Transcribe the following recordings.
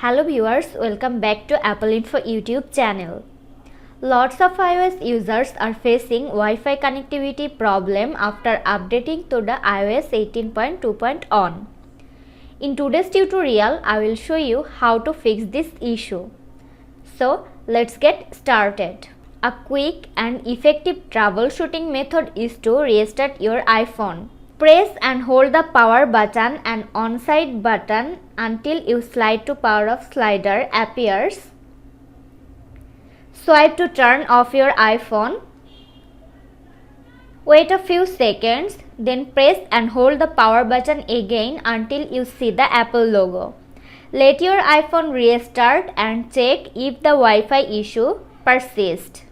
Hello viewers, welcome back to Apple Info YouTube channel. Lots of iOS users are facing Wi-Fi connectivity problem after updating to the iOS 18.2.1. In today's tutorial, I will show you how to fix this issue. So, let's get started. A quick and effective troubleshooting method is to restart your iPhone. Press and hold the power button and on-side button until you slide to power off slider appears. Swipe to turn off your iPhone. Wait a few seconds, then press and hold the power button again until you see the Apple logo. Let your iPhone restart and check if the Wi-Fi issue persists.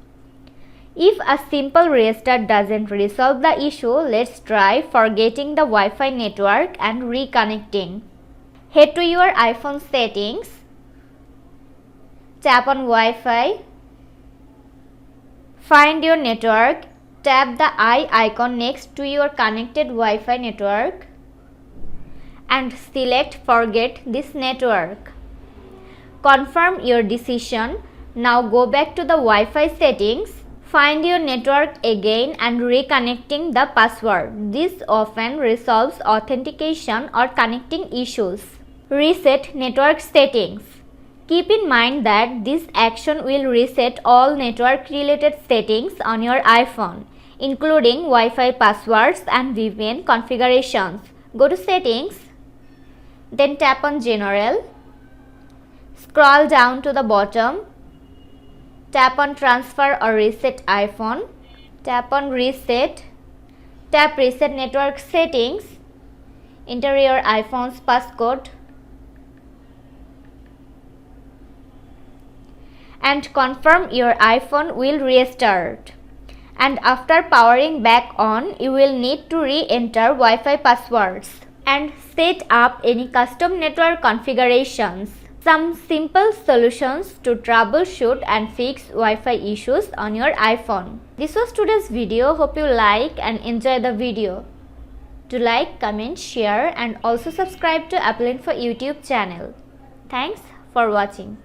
If a simple restart doesn't resolve the issue, let's try forgetting the Wi-Fi network and reconnecting. Head to your iPhone settings. Tap on Wi-Fi. Find your network. Tap the eye icon next to your connected Wi-Fi network and select Forget this network. Confirm your decision. Now go back to the Wi-Fi settings. Find your network again and reconnecting the password. This often resolves authentication or connecting issues. Reset network settings. Keep in mind that this action will reset all network related settings on your iPhone, including Wi-Fi passwords and VPN configurations. Go to Settings, then tap on General. Scroll down to the bottom. Tap on Transfer or Reset iPhone. Tap on Reset. Tap Reset Network Settings. Enter your iPhone's passcode and confirm your iPhone will restart. And after powering back on, you will need to re-enter Wi-Fi passwords and set up any custom network configurations. Some simple solutions to troubleshoot and fix Wi-Fi issues on your iPhone. This was today's video. Hope you like and enjoy the video. Do like, comment, share and also subscribe to Apple Info YouTube channel. Thanks for watching.